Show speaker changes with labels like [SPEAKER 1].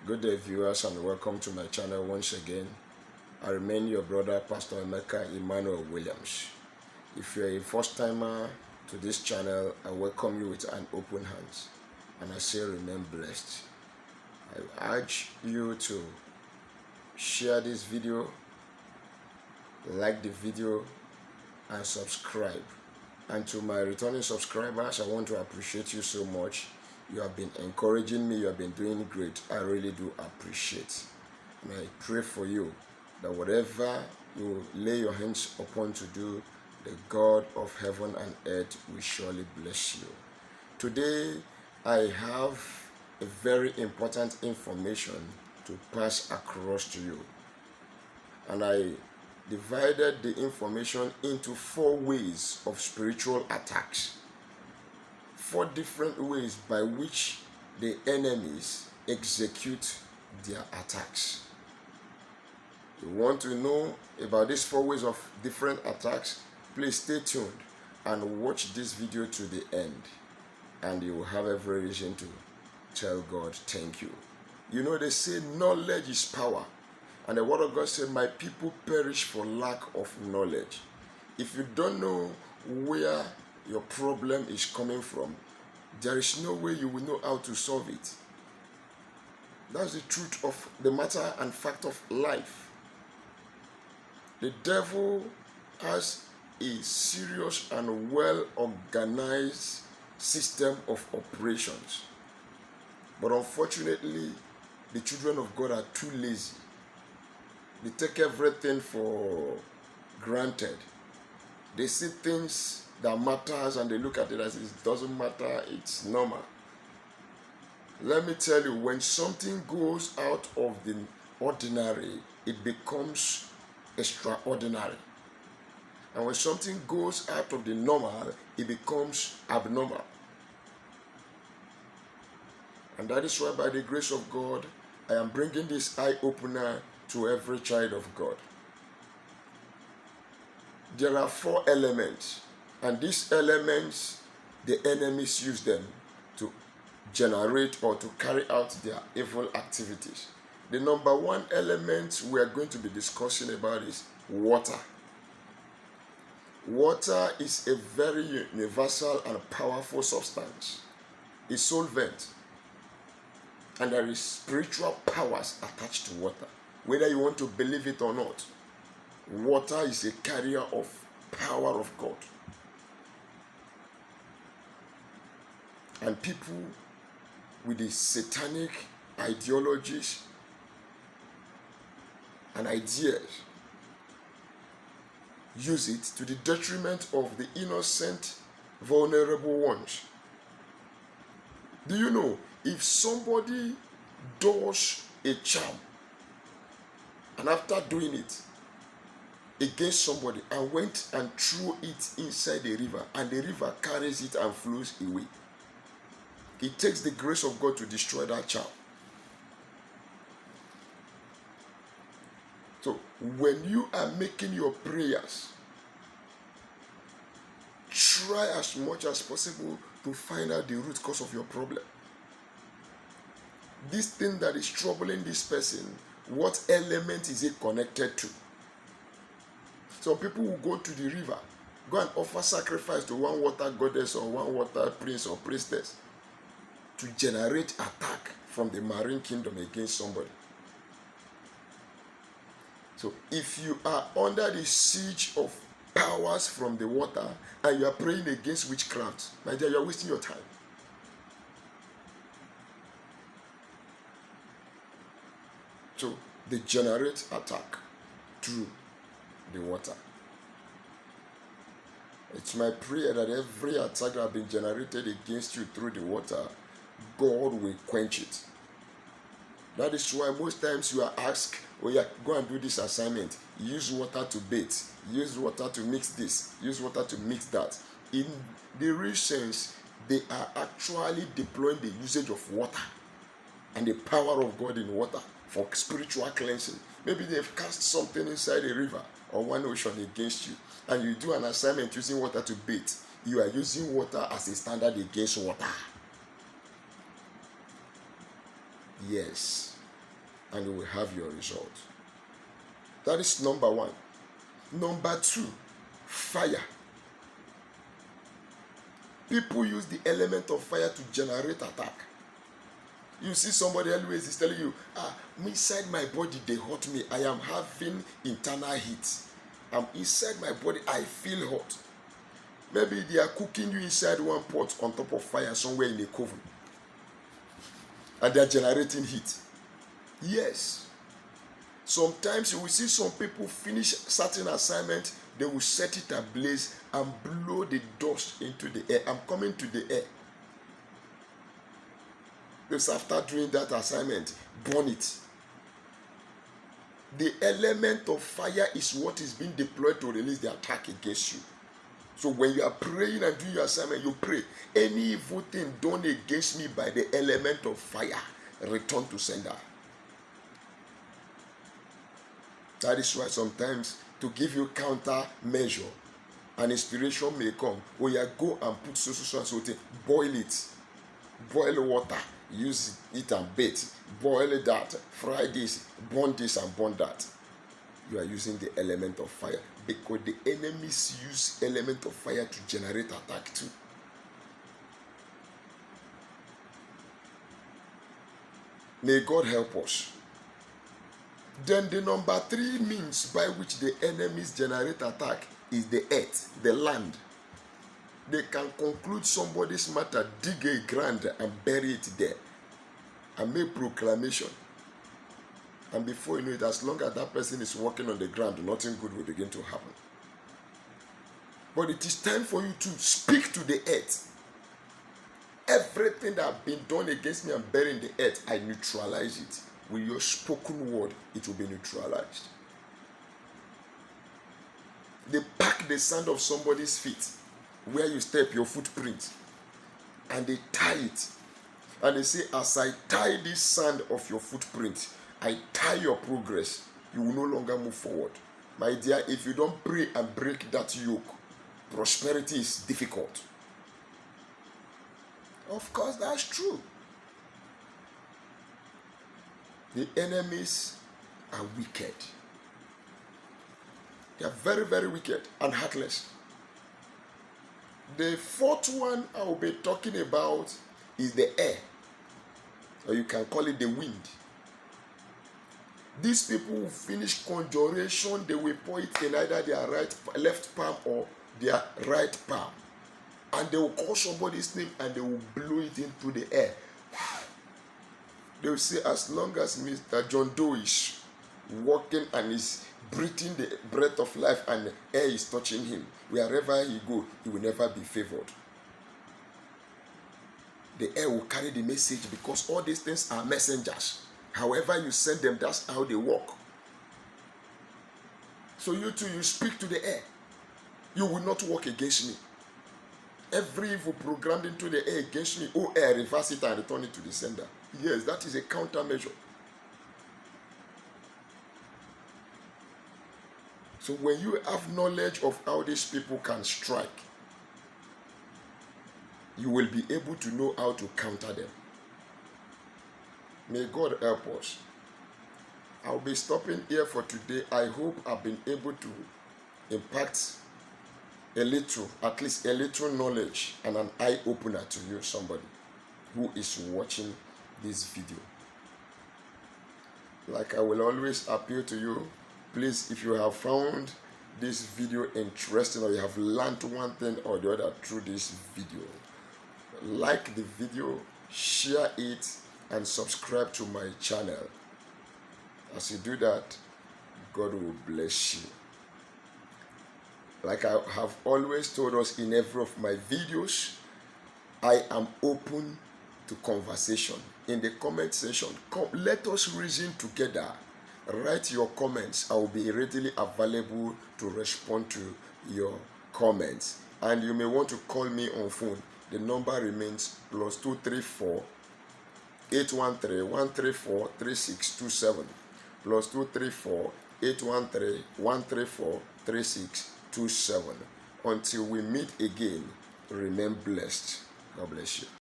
[SPEAKER 1] Good day, viewers, and welcome to my channel once again. I remain your brother, Pastor Emeka Emmanuel Williams. If you're a first timer to this channel, I welcome you with an open hands, and I say remain blessed. I urge you to share this video, like the video, and subscribe. And to my returning subscribers, I want to appreciate you so much. You have been encouraging me. You have been doing great. I really do appreciate. And I pray for you that whatever you lay your hands upon to do, the God of heaven and earth will surely bless you. Today, I have a very important information to pass across to you. And I divided the information into 4 ways of spiritual attacks. 4 different ways by which the enemies execute their attacks. You want to know about these 4 ways of different attacks? Please stay tuned and watch this video to the end, and you will have every reason to tell God thank you. You know, they say knowledge is power, and the word of God said, my people perish for lack of knowledge. If you don't know where your problem is coming from, there is no way you will know how to solve it. That's the truth of the matter and fact of life. The devil has a serious and well-organized system of operations. But unfortunately, the children of God are too lazy. They take everything for granted. They see things that matters and they look at it as it doesn't matter, it's normal. Let me tell you, when something goes out of the ordinary, it becomes extraordinary. And when something goes out of the normal, it becomes abnormal. And that is why, by the grace of God, I am bringing this eye-opener to every child of God. There are 4 elements, and these elements, the enemies use them to generate or to carry out their evil activities. The number 1 element we are going to be discussing about is water. Water is a very universal and powerful substance. It's solvent, and there is spiritual powers attached to water. Whether you want to believe it or not, water is a carrier of power of God. And people with the satanic ideologies and ideas use it to the detriment of the innocent, vulnerable ones. Do you know, if somebody does a charm, and after doing it against somebody and went and threw it inside the river, and the river carries it and flows away, it takes the grace of God to destroy that charm. So when you are making your prayers, try as much as possible to find out the root cause of your problem. This thing that is troubling this person, what element is it connected to? Some people will go to the river, go and offer sacrifice to one water goddess or one water prince or priestess to generate attack from the marine kingdom against somebody. So if you are under the siege of powers from the water and you are praying against witchcraft, my dear, you are wasting your time. So they generate attack through the water. It's my prayer that every attack that has been generated against you through the water, God will quench it. That is why most times you are asked, oh yeah, go and do this assignment. Use water to bathe. Use water to mix this. Use water to mix that. In the real sense, they are actually deploying the usage of water and the power of God in water for spiritual cleansing. Maybe they've cast something inside a river or one ocean against you, and you do an assignment using water to bathe. You are using water as a standard against water. Yes. and you will have your result. That is number one. Number two, fire. People use the element of fire to generate attack. You see somebody always is telling you, inside my body they hurt me. I am having internal heat. I'm inside my body, I feel hot. Maybe they are cooking you inside one pot on top of fire somewhere in a coven. And they are generating heat. Yes. Sometimes you will see some people finish certain assignment, they will set it ablaze and blow the dust into the air. I'm coming to the air. Just after doing that assignment, burn it. The element of fire is what is being deployed to release the attack against you. So when you are praying and doing your assignment, you pray, any evil thing done against me by the element of fire, return to sender. That is why sometimes to give you counter measure, an inspiration may come. Oh yeah, go and put so thing, boil it, boil water, use it and bait, boil that, fry this, burn this and burn that. You are using the element of fire because the enemies use element of fire to generate attack too. May God help us. Then the number 3 means by which the enemies generate attack is the earth, the land. They can conclude somebody's matter, dig a ground and bury it there and make proclamation. And before you know it, as long as that person is walking on the ground, nothing good will begin to happen. But it is time for you to speak to the earth. Everything that has been done against me and buried in the earth, I neutralize it. With your spoken word, it will be neutralized. They pack the sand of somebody's feet, where you step, your footprint, and they tie it. And they say, as I tie this sand of your footprint, I tie your progress. You will no longer move forward. My dear, if you don't pray and break that yoke, prosperity is difficult. Of course, that's true. The enemies are wicked. They are very, very wicked and heartless. The 4th one I will be talking about is the air, or you can call it the wind. These people who finish conjuration, they will pour it in either their left palm or their right palm. And they will call somebody's name and they will blow it into the air. They will say, as long as Mr. John Doe is walking and is breathing the breath of life and the air is touching him, wherever he goes, he will never be favored. The air will carry the message because all these things are messengers. However you send them, that's how they walk. So you too, you speak to the air. You will not walk against me. Every evil programmed into the air against me, oh air, reverse it and return it to the sender. Yes, that is a countermeasure. So when you have knowledge of how these people can strike, you will be able to know how to counter them. May God help us. I'll be stopping here for today. I hope I've been able to impact a little, at least a little knowledge and an eye-opener to you, somebody who is watching this video. Like I will always appeal to you, please, if you have found this video interesting or you have learned one thing or the other through this video, like the video, share it, and subscribe to my channel. As you do that, God will bless you. Like I have always told us in every of my videos, I am open to conversation. In the comment section, let us reason together. Write your comments. I will be readily available to respond to your comments. And you may want to call me on phone. The number remains +234 813 134 3627 +234 813 134 3627. Until we meet again, remain blessed. God bless you.